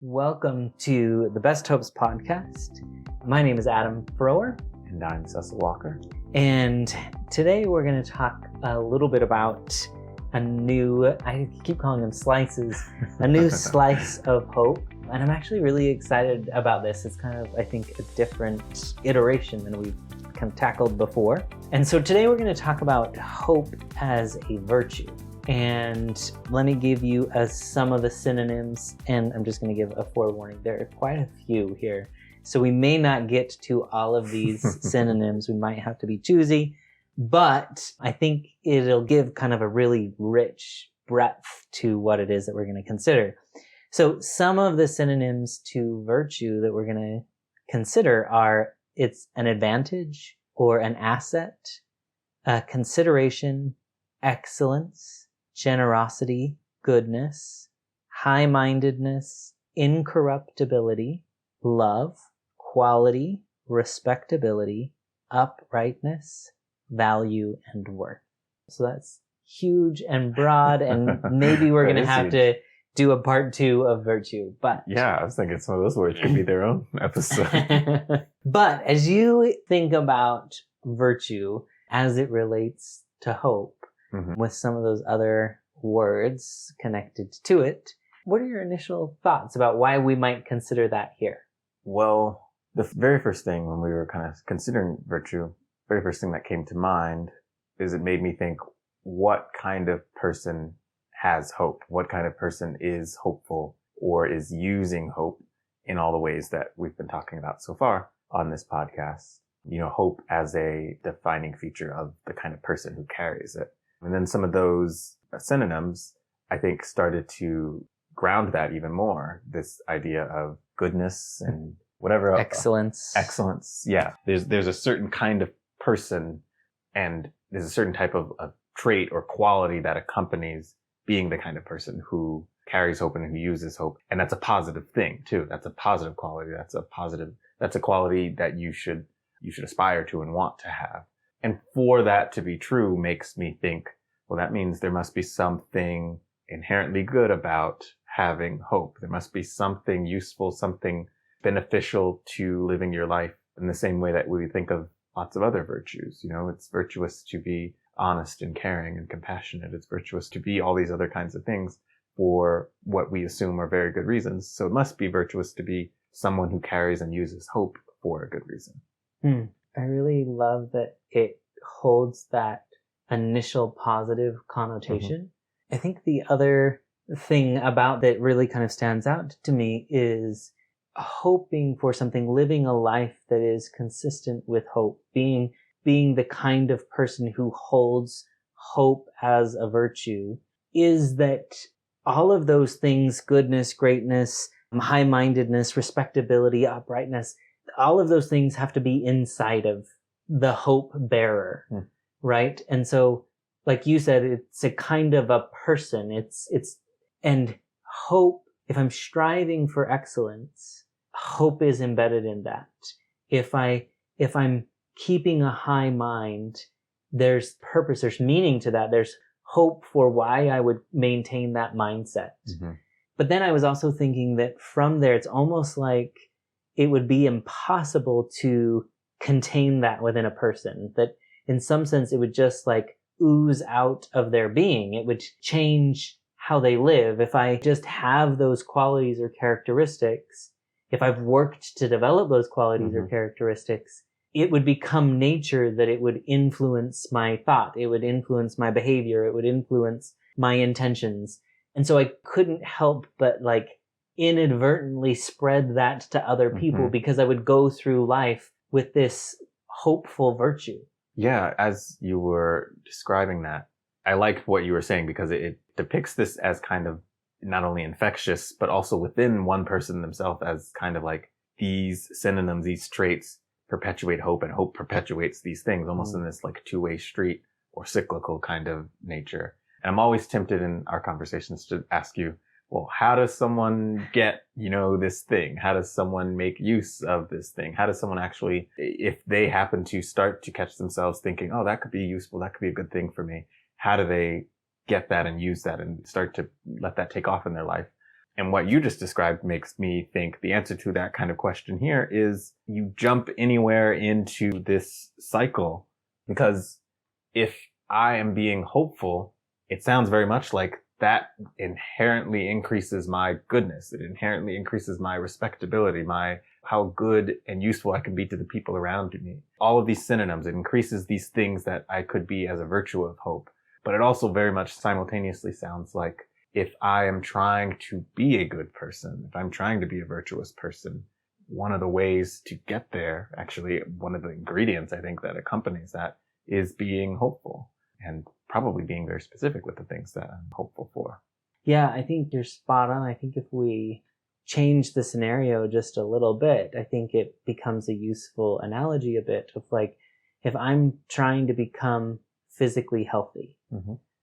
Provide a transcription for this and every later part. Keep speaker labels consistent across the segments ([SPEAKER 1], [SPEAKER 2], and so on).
[SPEAKER 1] Welcome to the Best Hopes podcast. My name is Adam Frower.
[SPEAKER 2] And I'm Cecil Walker.
[SPEAKER 1] And today we're going to talk a little bit about I keep calling them slices, a new slice of hope. And I'm actually really excited about this. It's kind of, I think, a different iteration than we've kind of tackled before. And so today we're going to talk about hope as a virtue. And let me give you some of the synonyms, and I'm just going to give a forewarning. There are quite a few here. So we may not get to all of these synonyms. We might have to be choosy, but I think it'll give kind of a really rich breadth to what it is that we're going to consider. So some of the synonyms to virtue that we're going to consider are it's an advantage or an asset, consideration, excellence, generosity, goodness, high-mindedness, incorruptibility, love, quality, respectability, uprightness, value, and worth. So that's huge and broad, and maybe we're going to have to do a part 2 of virtue. But
[SPEAKER 2] yeah, I was thinking some of those words could be their own episode.
[SPEAKER 1] But as you think about virtue as it relates to hope, with some of those other words connected to it, what are your initial thoughts about why we might consider that here?
[SPEAKER 2] Well, the very first thing when we were kind of considering virtue, very first thing that came to mind is it made me think, what kind of person has hope? What kind of person is hopeful or is using hope in all the ways that we've been talking about so far on this podcast? You know, hope as a defining feature of the kind of person who carries it. And then some of those synonyms, I think, started to ground that even more. This idea of goodness and whatever.
[SPEAKER 1] Excellence.
[SPEAKER 2] Excellence. Yeah. There's a certain kind of person and there's a certain type of trait or quality that accompanies being the kind of person who carries hope and who uses hope. And that's a positive thing too. That's a positive quality. That's a quality that you should aspire to and want to have. And for that to be true makes me think, well, that means there must be something inherently good about having hope. There must be something useful, something beneficial to living your life in the same way that we think of lots of other virtues. You know, it's virtuous to be honest and caring and compassionate. It's virtuous to be all these other kinds of things for what we assume are very good reasons. So it must be virtuous to be someone who carries and uses hope for a good reason.
[SPEAKER 1] I really love that it holds that initial positive connotation. I think the other thing about that really kind of stands out to me is hoping for something, living a life that is consistent with hope, being the kind of person who holds hope as a virtue, is that all of those things, goodness, greatness, high-mindedness, respectability, uprightness, all of those things have to be inside of the hope bearer, right? And so, like you said, it's a kind of a person. And hope, if I'm striving for excellence, hope is embedded in that. If I'm keeping a high mind, there's purpose, there's meaning to that. There's hope for why I would maintain that mindset. But then I was also thinking that from there, it's almost like it would be impossible to contain that within a person, that in some sense it would just like ooze out of their being. It would change how they live. If I just have those qualities or characteristics, if I've worked to develop those qualities or characteristics, it would become nature that it would influence my thought. It would influence my behavior. It would influence my intentions. And so I couldn't help but like inadvertently spread that to other people because I would go through life with this hopeful virtue. Yeah,
[SPEAKER 2] as you were describing that, I liked what you were saying because it depicts this as kind of not only infectious, but also within one person themselves as kind of like these synonyms, these traits perpetuate hope and hope perpetuates these things almost in this like two-way street or cyclical kind of nature. And I'm always tempted in our conversations to ask you, well, how does someone get, this thing? How does someone make use of this thing? How does someone actually, if they happen to start to catch themselves thinking, oh, that could be useful, that could be a good thing for me, how do they get that and use that and start to let that take off in their life? And what you just described makes me think the answer to that kind of question here is you jump anywhere into this cycle, because if I am being hopeful, it sounds very much like that inherently increases my goodness. It inherently increases my respectability, how good and useful I can be to the people around me. All of these synonyms, it increases these things that I could be as a virtue of hope. But it also very much simultaneously sounds like if I am trying to be a good person, if I'm trying to be a virtuous person, one of the ways to get there, actually one of the ingredients I think that accompanies that, is being hopeful, and probably being very specific with the things that I'm hopeful for.
[SPEAKER 1] Yeah, I think you're spot on. I think if we change the scenario just a little bit, I think it becomes a useful analogy a bit of like, if I'm trying to become physically healthy,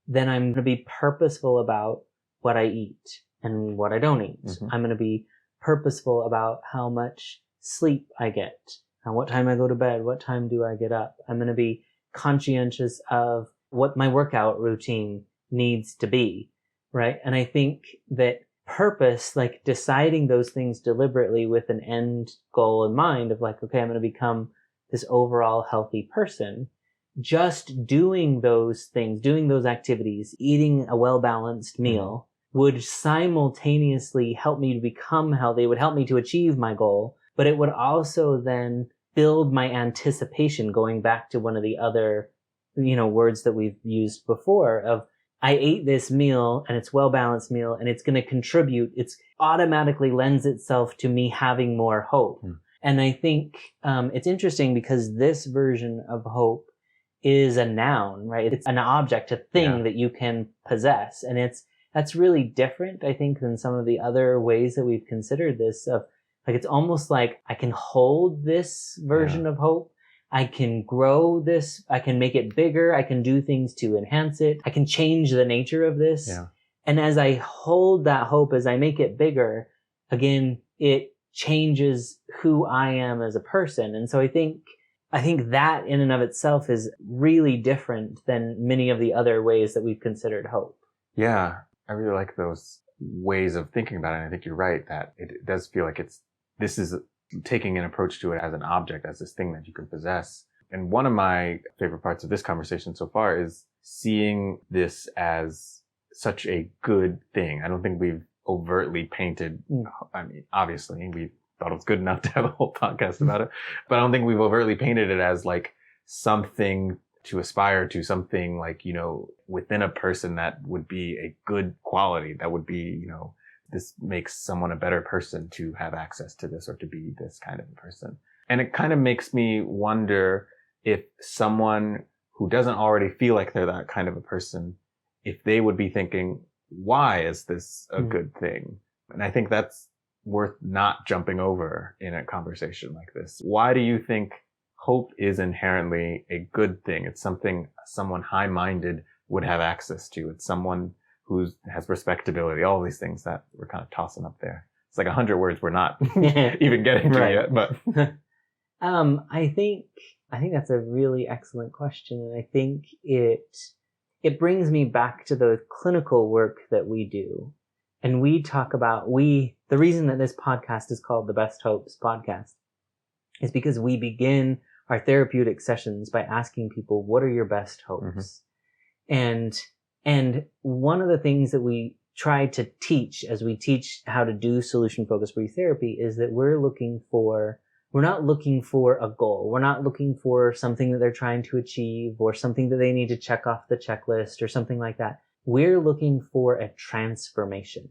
[SPEAKER 1] then I'm going to be purposeful about what I eat and what I don't eat. I'm going to be purposeful about how much sleep I get, and what time I go to bed, what time do I get up. I'm going to be conscientious of what my workout routine needs to be, right? And I think that purpose, like deciding those things deliberately with an end goal in mind of like, okay, I'm going to become this overall healthy person, just doing those things, doing those activities, eating a well-balanced meal would simultaneously help me to become healthy. It would help me to achieve my goal, but it would also then build my anticipation, going back to one of the other, words that we've used before of, I ate this meal and it's well-balanced meal and it's going to contribute. It's automatically lends itself to me having more hope. And I think, it's interesting because this version of hope is a noun, right? It's an object, a thing that you can possess. And that's really different, I think, than some of the other ways that we've considered this of, like, it's almost like I can hold this version of hope. I can grow this. I can make it bigger. I can do things to enhance it. I can change the nature of this. Yeah. And as I hold that hope, as I make it bigger, again, it changes who I am as a person. And so I think that in and of itself is really different than many of the other ways that we've considered hope.
[SPEAKER 2] Yeah, I really like those ways of thinking about it. And I think you're right that it does feel like this is taking an approach to it as an object, as this thing that you can possess. And one of my favorite parts of this conversation so far is seeing this as such a good thing. I don't think we've overtly painted, I mean, obviously we thought it was good enough to have a whole podcast about it, but I don't think we've overtly painted it as like something to aspire to, something like, within a person that would be a good quality, that would be, this makes someone a better person to have access to this or to be this kind of a person. And it kind of makes me wonder if someone who doesn't already feel like they're that kind of a person, if they would be thinking, why is this a good thing? And I think that's worth not jumping over in a conversation like this. Why do you think hope is inherently a good thing? It's something someone high-minded would have access to. It's someone who has respectability, all these things that we're kind of tossing up there. It's like 100 words we're not even getting to yet, but.
[SPEAKER 1] I think that's a really excellent question. And I think it brings me back to the clinical work that we do. And we talk about, the reason that this podcast is called the Best Hopes Podcast is because we begin our therapeutic sessions by asking people, what are your best hopes? And one of the things that we try to teach as we teach how to do solution-focused brief therapy is that we're not looking for a goal. We're not looking for something that they're trying to achieve or something that they need to check off the checklist or something like that. We're looking for a transformation.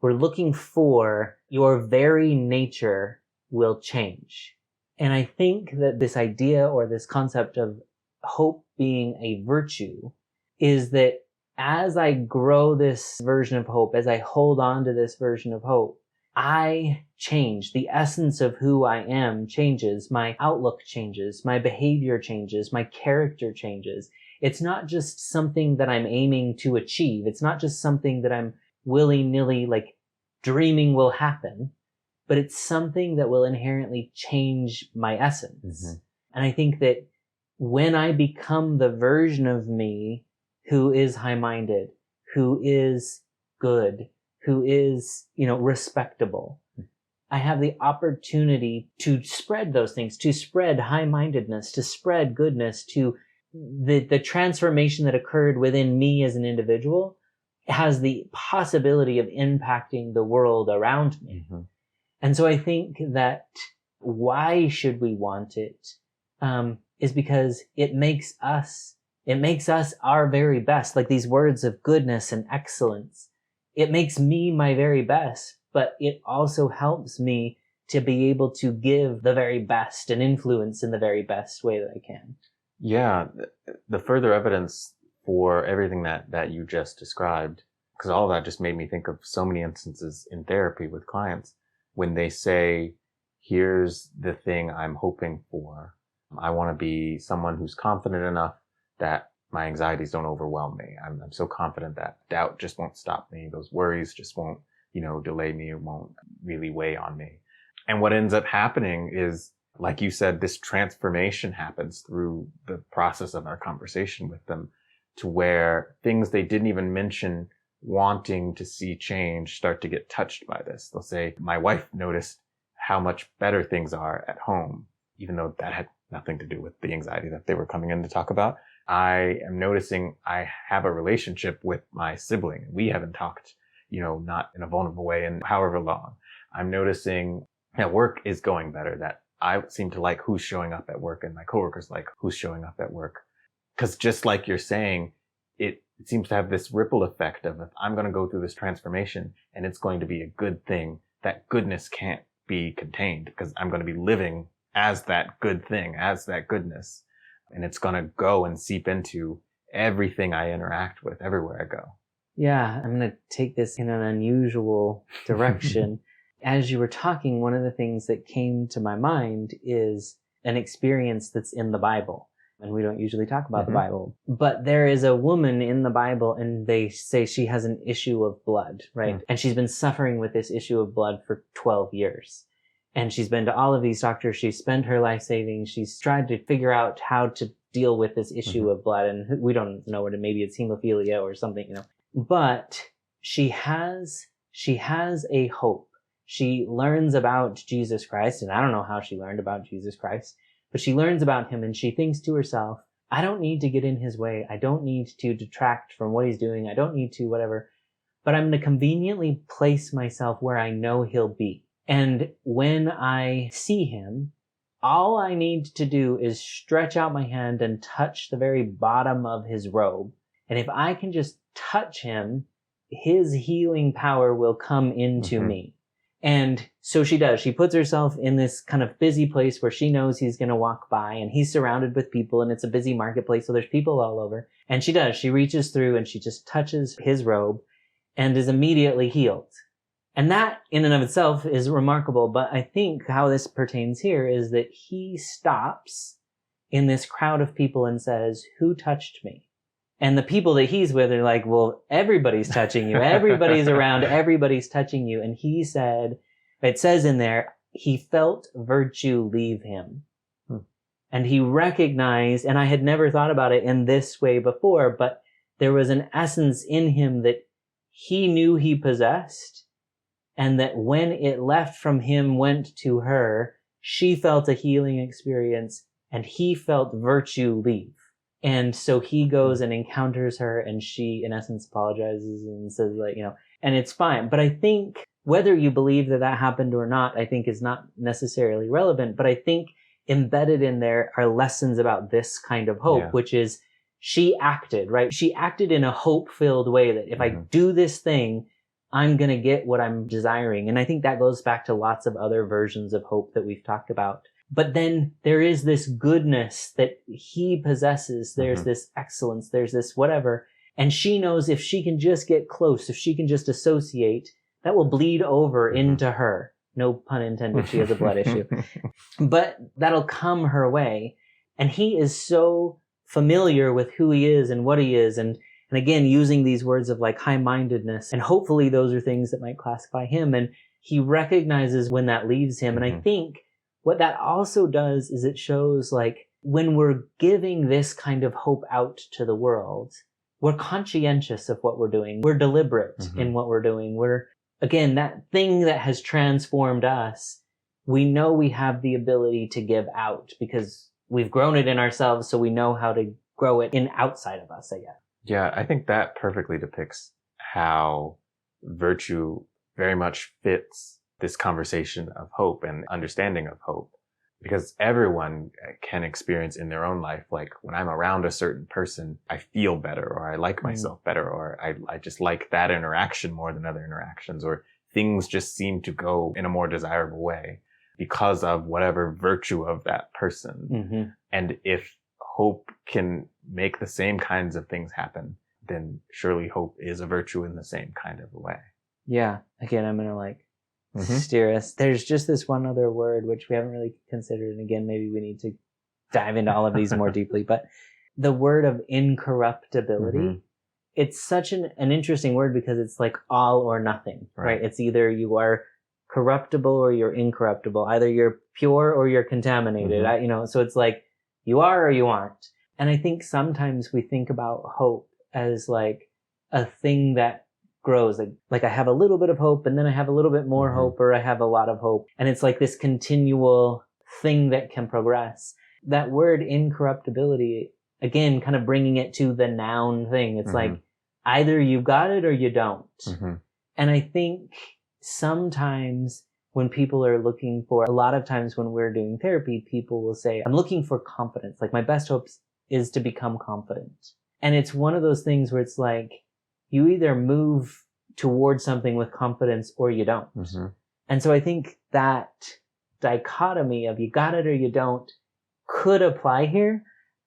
[SPEAKER 1] We're looking for your very nature will change. And I think that this idea or this concept of hope being a virtue is that as I grow this version of hope, as I hold on to this version of hope, I change. The essence of who I am changes. My outlook changes. My behavior changes. My character changes. It's not just something that I'm aiming to achieve. It's not just something that I'm willy-nilly like dreaming will happen, but it's something that will inherently change my essence. And I think that when I become the version of me who is high-minded, who is good, who is, respectable. I have the opportunity to spread those things, to spread high-mindedness, to spread goodness, to the transformation that occurred within me as an individual has the possibility of impacting the world around me.
[SPEAKER 2] Mm-hmm.
[SPEAKER 1] And so I think that why should we want it, is because it makes us our very best. Like these words of goodness and excellence. It makes me my very best, but it also helps me to be able to give the very best and influence in the very best way that I can.
[SPEAKER 2] Yeah. The further evidence for everything that you just described, because all of that just made me think of so many instances in therapy with clients when they say, here's the thing I'm hoping for. I want to be someone who's confident enough that my anxieties don't overwhelm me. I'm so confident that doubt just won't stop me. Those worries just won't, delay me or won't really weigh on me. And what ends up happening is, like you said, this transformation happens through the process of our conversation with them to where things they didn't even mention wanting to see change start to get touched by this. They'll say, my wife noticed how much better things are at home, even though that had nothing to do with the anxiety that they were coming in to talk about. I am noticing I have a relationship with my sibling. We haven't talked, not in a vulnerable way in however long. I'm noticing that work is going better, that I seem to like who's showing up at work and my coworkers like who's showing up at work. Because just like you're saying, it seems to have this ripple effect of if I'm going to go through this transformation and it's going to be a good thing, that goodness can't be contained because I'm going to be living as that good thing, as that goodness. And it's going to go and seep into everything I interact with everywhere I go.
[SPEAKER 1] Yeah, I'm going to take this in an unusual direction. As you were talking, one of the things that came to my mind is an experience that's in the Bible. And we don't usually talk about the Bible. But there is a woman in the Bible and they say she has an issue of blood, right? And she's been suffering with this issue of blood for 12 years. And she's been to all of these doctors. She's spent her life savings. She's tried to figure out how to deal with this issue of blood. And we don't know what maybe it's hemophilia or something, But she has a hope. She learns about Jesus Christ, and I don't know how she learned about Jesus Christ, but she learns about him and she thinks to herself, I don't need to get in his way. I don't need to detract from what he's doing. I don't need to whatever, but I'm going to conveniently place myself where I know he'll be. And when I see him, all I need to do is stretch out my hand and touch the very bottom of his robe. And if I can just touch him, his healing power will come into me. And so she does. She puts herself in this kind of busy place where she knows he's going to walk by and he's surrounded with people and it's a busy marketplace. So there's people all over. And she does. She reaches through and she just touches his robe and is immediately healed. And that in and of itself is remarkable. But I think how this pertains here is that he stops in this crowd of people and says, who touched me? And the people that he's with are like, well, everybody's touching you. Everybody's around. Everybody's touching you. And he said, it says in there, he felt virtue leave him. And he recognized, and I had never thought about it in this way before, but there was an essence in him that he knew he possessed. And that when it left from him, went to her, she felt a healing experience and he felt virtue leave. And so he goes and encounters her and she, in essence, apologizes and says, and it's fine. But I think whether you believe that happened or not, I think is not necessarily relevant. But I think embedded in there are lessons about this kind of hope, which is she acted, right? She acted in a hope-filled way that if I do this thing, I'm going to get what I'm desiring. And I think that goes back to lots of other versions of hope that we've talked about. But then there is this goodness that he possesses. There's this excellence. There's this whatever. And she knows if she can just get close, if she can just associate, that will bleed over into her. No pun intended. She has a blood issue. But that'll come her way. And he is so familiar with who he is and what he is. And again, using these words of like high-mindedness. And hopefully those are things that might classify him. And he recognizes when that leaves him. And I think what that also does is it shows like when we're giving this kind of hope out to the world, we're conscientious of what we're doing. We're deliberate in what we're doing. We're, again, that thing that has transformed us. We know we have the ability to give out because we've grown it in ourselves. So we know how to grow it in outside of us, I guess.
[SPEAKER 2] Yeah, I think that perfectly depicts how virtue very much fits this conversation of hope and understanding of hope. Because everyone can experience in their own life, like when I'm around a certain person, I feel better, or I like myself better, or I just like that interaction more than other interactions, or things just seem to go in a more desirable way because of whatever virtue of that person. And if hope can make the same kinds of things happen, then surely hope is a virtue in the same kind of a way.
[SPEAKER 1] Yeah. Again, I'm going to steer us. There's just this one other word, which we haven't really considered. And again, maybe we need to dive into all of these more deeply, but the word of incorruptibility, it's such an interesting word because it's like all or nothing, right? It's either you are corruptible or you're incorruptible. Either you're pure or you're contaminated, so it's like you are or you aren't. And I think sometimes we think about hope as like a thing that grows. Like I have a little bit of hope and then I have a little bit more hope, or I have a lot of hope. And it's like this continual thing that can progress. That word incorruptibility, again, kind of bringing it to the noun thing. It's like either you got it or you don't. And I think sometimes when people are looking for, a lot of times when we're doing therapy, people will say, I'm looking for confidence. Like my best hopes is to become confident. And it's one of those things where it's like, you either move towards something with confidence or you don't. And so I think that dichotomy of you got it or you don't could apply here.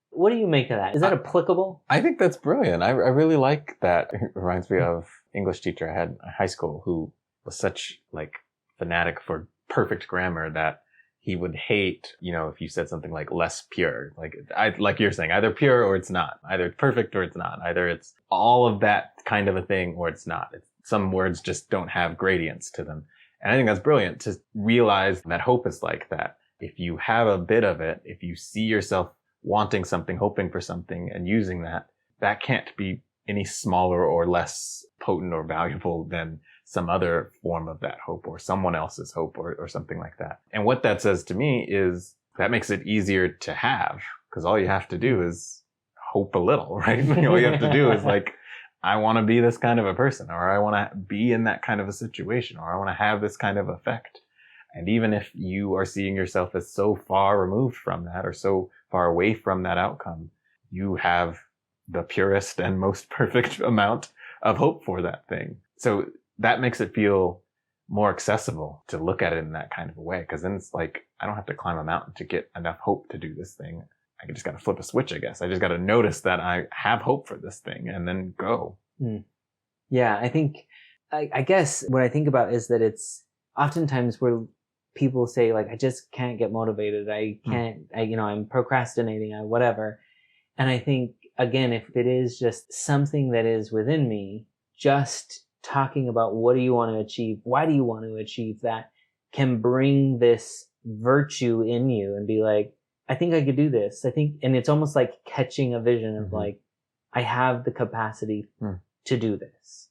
[SPEAKER 1] What do you make of that? Is that applicable?
[SPEAKER 2] I think that's brilliant. I really like that. It reminds me of English teacher I had in high school who was such like fanatic for perfect grammar that he would hate, if you said something like less pure, like you're saying, either pure or it's not, either perfect or it's not, either it's all of that kind of a thing or it's not. Some words just don't have gradients to them. And I think that's brilliant to realize that hope is like that. If you have a bit of it, if you see yourself wanting something, hoping for something and using that, that can't be any smaller or less potent or valuable than some other form of that hope or someone else's hope or something like that. And what that says to me is that makes it easier to have because all you have to do is hope a little, right? All you have to do is like, I want to be this kind of a person, or I want to be in that kind of a situation, or I want to have this kind of effect. And even if you are seeing yourself as so far removed from that or so far away from that outcome, you have the purest and most perfect amount of hope for that thing. So that makes it feel more accessible to look at it in that kind of a way. Because then it's like, I don't have to climb a mountain to get enough hope to do this thing. I just got to flip a switch, I guess. I just got to notice that I have hope for this thing and then go.
[SPEAKER 1] Yeah, I think, I guess what I think about is that it's oftentimes where people say like, I just can't get motivated. I can't, I'm procrastinating, whatever. And I think, again, if it is just something that is within me, just talking about what do you want to achieve? Why do you want to achieve that can bring this virtue in you and be like, I think I could do this. And it's almost like catching a vision of like, I have the capacity to do this.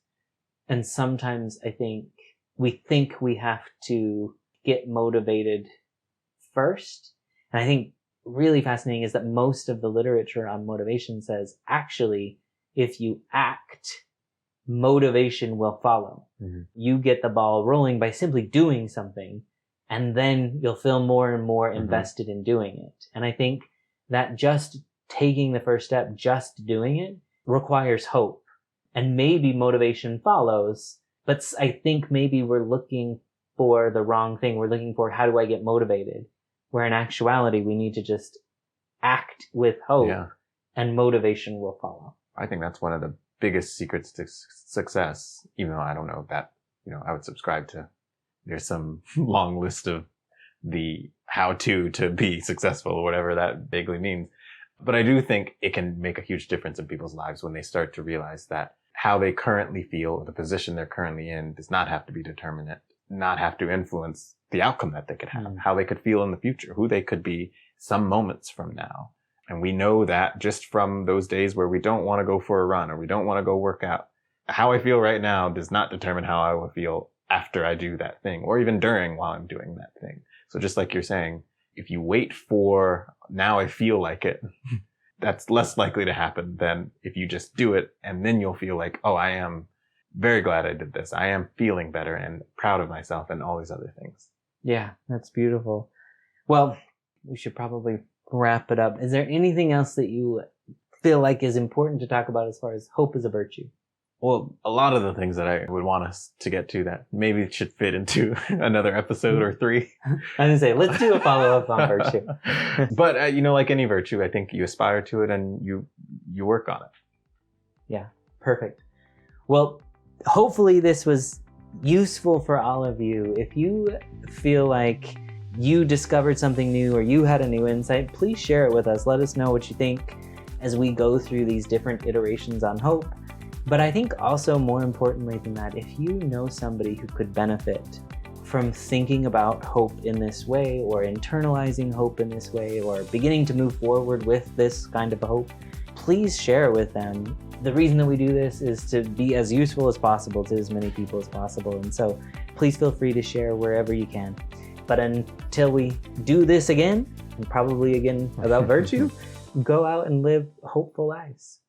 [SPEAKER 1] And sometimes I think we have to get motivated first. And I think really fascinating is that most of the literature on motivation says, actually, if you act, motivation will follow. You get the ball rolling by simply doing something, and then you'll feel more and more invested in doing it. And I think that just taking the first step, just doing it, requires hope. And maybe motivation follows, but I think maybe we're looking for the wrong thing. We're looking for, how do I get motivated? Where in actuality, we need to just act with hope and motivation will follow.
[SPEAKER 2] I think that's one of the biggest secrets to success, even though I don't know that, I would subscribe to, there's some long list of the how to be successful or whatever that vaguely means. But I do think it can make a huge difference in people's lives when they start to realize that how they currently feel or the position they're currently in does not have to be determinate, not have to influence the outcome that they could have, how they could feel in the future, who they could be some moments from now. And we know that just from those days where we don't want to go for a run or we don't want to go work out. How I feel right now does not determine how I will feel after I do that thing, or even during while I'm doing that thing. So just like you're saying, if you wait for now I feel like it, that's less likely to happen than if you just do it and then you'll feel like, oh, I am very glad I did this. I am feeling better and proud of myself and all these other things.
[SPEAKER 1] Yeah, that's beautiful. Well, we should probably wrap it up. Is there anything else that you feel like is important to talk about as far as hope as a virtue?
[SPEAKER 2] Well, a lot of the things that I would want us to get to that maybe should fit into another episode or 3.
[SPEAKER 1] I was going to say, let's do a follow-up on virtue.
[SPEAKER 2] But, like any virtue, I think you aspire to it and you work on it.
[SPEAKER 1] Yeah, perfect. Well, hopefully this was useful for all of you. If you feel like you discovered something new or you had a new insight, please share it with us. Let us know what you think as we go through these different iterations on hope. But I think also more importantly than that, if you know somebody who could benefit from thinking about hope in this way or internalizing hope in this way or beginning to move forward with this kind of a hope, please share it with them. The reason that we do this is to be as useful as possible to as many people as possible. And so please feel free to share wherever you can. But until we do this again, and probably again about virtue, go out and live hopeful lives.